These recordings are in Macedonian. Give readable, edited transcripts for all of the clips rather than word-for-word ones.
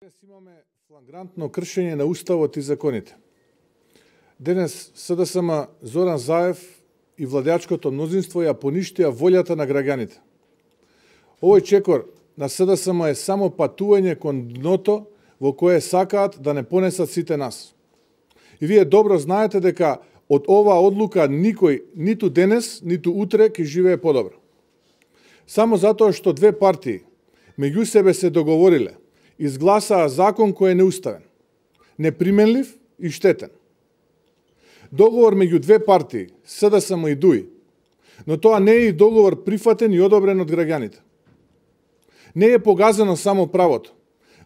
Денес имаме флагрантно кршење на Уставот и законите. Денес СДСМ Зоран Заев и владеачкото мнозинство ја поништија волјата на граѓаните. Овој чекор на СДСМ е само патување кон дното во кое сакаат да не понесат сите нас. И вие добро знаете дека од оваа одлука никој ниту денес, ниту утре ќе живее подобро. Само затоа што две партии меѓу себе се договориле, изгласаа закон кој е неуставен, неприменлив и штетен. Договор меѓу две партии, СДСМ и ДУИ, но тоа не е и договор прифатен и одобрен од граѓаните. Не е погазено само правото.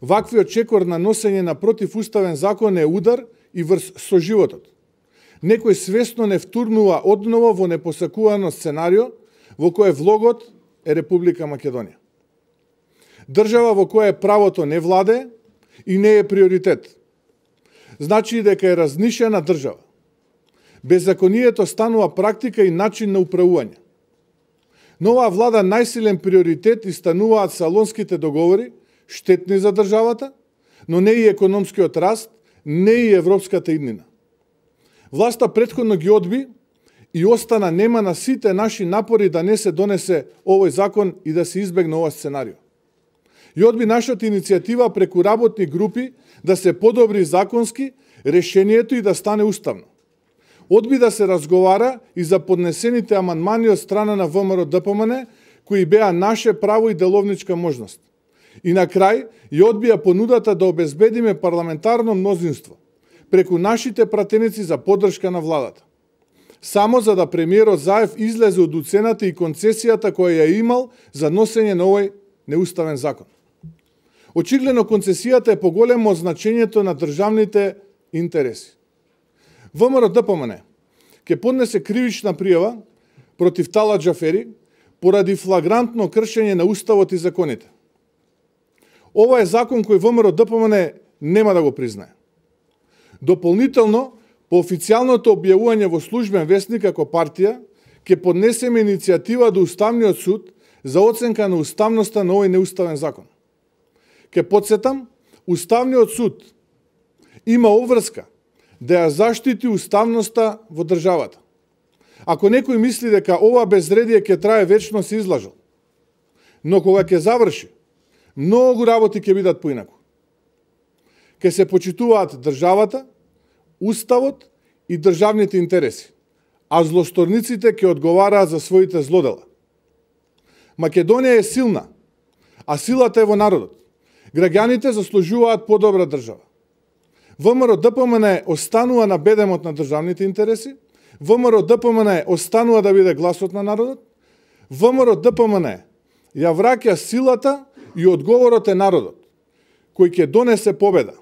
Ваквиот чекор на носење на противуставен закон е удар и врз со животот. Некој свесно не втурнува одново во непосакувано сценарио во кое влогот е Република Македонија. Држава во која правото не владее и не е приоритет. Значи дека е разнишена држава. Беззаконието станува практика и начин на управување. Новаа влада најсилен приоритет и стануваат салонските договори, штетни за државата, но не и економскиот раст, не и европската иднина. Власта претходно ги одби и остана нема на сите наши напори да не се донесе овој закон и да се избегне ова сценарио. И одби нашата иницијатива преку работни групи да се подобри законски решението и да стане уставно. Одби да се разговара и за поднесените амандмани од страна на ВМРО ДПМН, кои беа наше право и деловничка можност. И на крај, и одбија понудата да обезбедиме парламентарно мнозинство преку нашите пратеници за поддршка на владата. Само за да премиерот Заев излезе од уцената и концесијата која ја имал за носење на овој неуставен закон. Очигледно концесијата е поголема од значењето на државните интереси. ВМРО ДПМН ќе поднесе кривична пријава против Талат Џафери поради флагрантно кршење на Уставот и законите. Ова е закон кој ВМРО ДПМН нема да го признае. Дополнително, по официјалното објавување во службен весник како партија, ќе поднесеме иницијатива до Уставниот суд за оценка на уставноста на овој неуставен закон. Ке подсетам, Уставниот суд има обврска да ја заштити уставноста во државата. Ако некој мисли дека ова безредие ќе трае вечно, се излажал. Но кога ќе заврши, многу работи ќе бидат поинаку. Ке се почитуваат државата, уставот и државните интереси, а злосторниците ќе одговараат за своите злодела. Македонија е силна, а силата е во народот. Граѓаните заслужуваат подобра држава. ВМРО ДПМН останува на бедемот на државните интереси, ВМРО ДПМН останува да биде гласот на народот, ВМРО ДПМН ја враќа силата и одговорот е народот, кој ќе донесе победа.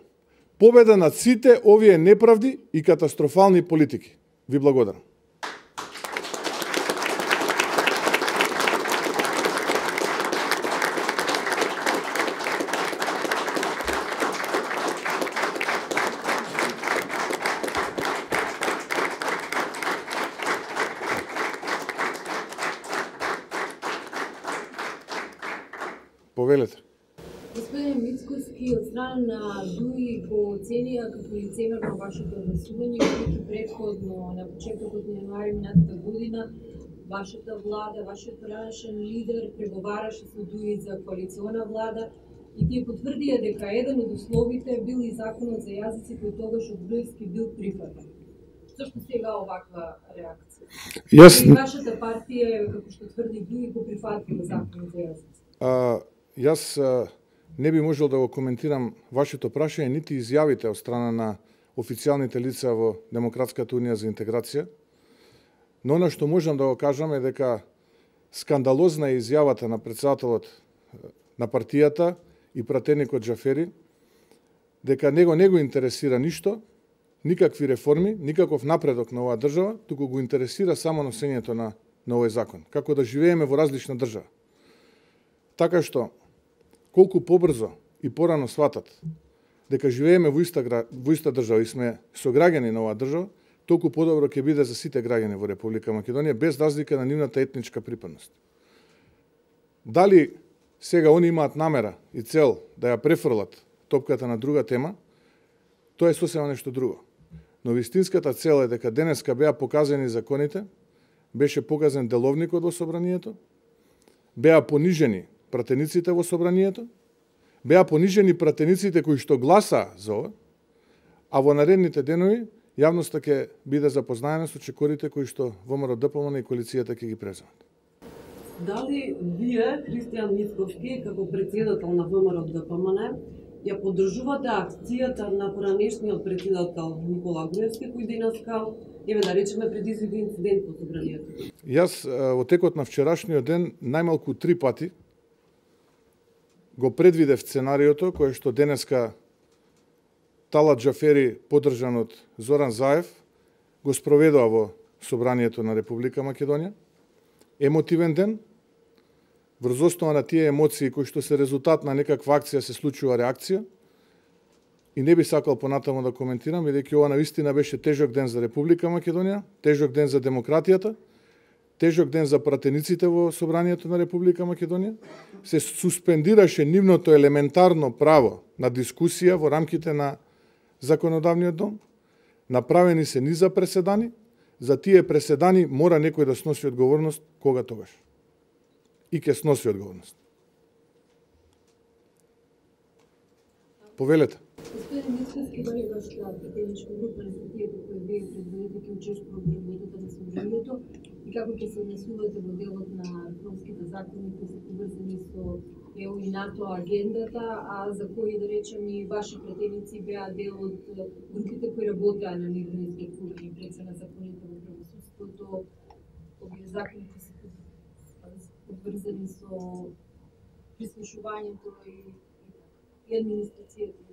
Победа над сите овие неправди и катастрофални политики. Ви благодарам. Повелете. Господин Мицкоски, од страна на ДУИ го оценија како лицемерно вашето гласување, бидејќи претходно на почетокот на јануари минатата година вашата влада, вашиот предишен лидер преговараше со ДУИ за коалициона влада и тие потврдија дека еден од условите бил и законот за јазици кој тогаш од Груевски бил прифатен. Зошто сега оваква реакција? И вашата партија, како што тврди ДУИ, го прифатила законот за јазици. Јас не би можел да го коментирам вашето прашање, нити изјавите од страна на официјалните лица во Демократската унија за интеграција, но она што можам да го кажам е дека скандалозна е изјавата на претседателот на партијата и пратеникот Џафери, дека него не го интересира ништо, никакви реформи, никаков напредок на оваа држава, туку го интересира само носењето на овој закон, како да живееме во различна држава. Така што, колку побрзо и порано сватат дека живееме во иста држава и сме сограѓани на оваа држава, толку подобро ќе биде за сите граѓани во Република Македонија, без разлика на нивната етничка припадност. Дали сега они имаат намера и цел да ја префрлат топката на друга тема, тоа е сосема нешто друго. Но вистинската цел е дека денеска беа показани законите, беше показан деловникот во собранието, беа понижени пратениците во собранието, беа понижени пратениците кои што гласа за ова, а во наредните денови јавноста ќе биде запознаена со чекорите кои што ВМРО-ДПМН и коалицијата ќе ги преземат. Дали вие, Христијан Мицковски, како председател на ВМРО-ДПМН, ја поддржувате акцијата на поранешниот председател Никола Груевски, кој денеска, да речеме, предизвика инцидент во собранието? Јас во текот на вчерашниот ден најмалку 3 пати го предвидев сценариото кое што денеска Талат Џафери, поддржан од Зоран Заев, го спроведува во собранието на Република Македонија. Емотивен ден, врз основа на тие емоции кои што се резултат на некаква акција се случува реакција. И не би сакал понатаму да коментирам, бидејќи ова навистина беше тежок ден за Република Македонија, тежок ден за демократијата, тежок ден за пратениците во собранието на Република Македонија. Се суспендираше нивното елементарно право на дискусија во рамките на законодавниот дом. Направени се низа преседани, за тие преседани мора некој да сноси одговорност кога тогаш. И ќе сноси одговорност. Повелете. Господин Мицковски, дали вашата пратеничка група на статијата која вие предвидите ќе учествува во работата на собранието и како ќе се однесувате во делот на реформските закони кои се поврзани со ЕУ и НАТО агендата, а за кои, да речем, и ваши пратеници беа дел од групите кои работеа на нивни структури и преца на законите во правосудството, овие закони кои се поврзани со прислушувањето и администрацијата.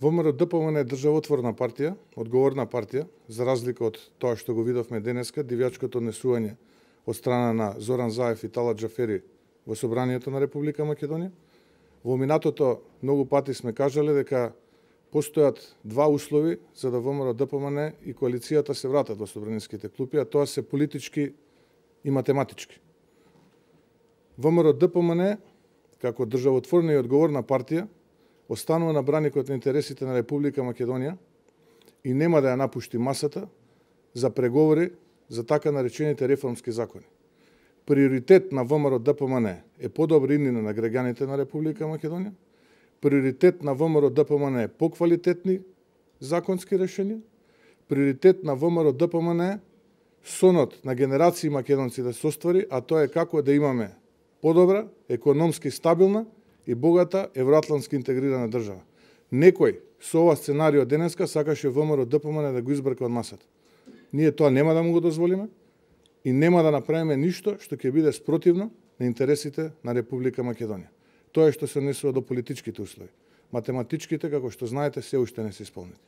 ВМРО-ДПМН е државотворна партија, одговорна партија, за разлика од тоа што го видовме денеска, дивјачкото однесување од страна на Зоран Заев и Талат Џафери во собранието на Република Македонија. Во минатото многу пати сме кажале дека постојат два услови за да ВМРО-ДПМН и коалицијата се вратат во собраниските клупи, а тоа се политички и математички. ВМРО-ДПМН, како државотворна и одговорна партија, останува на браникот на интересите на Република Македонија и нема да ја напушти масата за преговори за така наречените реформски закони. Приоритет на ВМРО-ДПМН е подобра иднина на граѓаните на Република Македонија. Приоритет на ВМРО-ДПМН е поквалитетни законски решенија. Приоритет на ВМРО-ДПМН е сонот на генерации македонци да се оствари, а тоа е како да имаме подобра, економски стабилна и богата евроатлантски интегрирана држава. Некој со ова сценарио денеска сакаше ВМРО-ДПМН да го избрка од масата. Ние тоа нема да му го дозволиме и нема да направиме ништо што ќе биде спротивно на интересите на Република Македонија. Тоа е што се однесува до политичките услови. Математичките, како што знаете, се уште не се исполнети.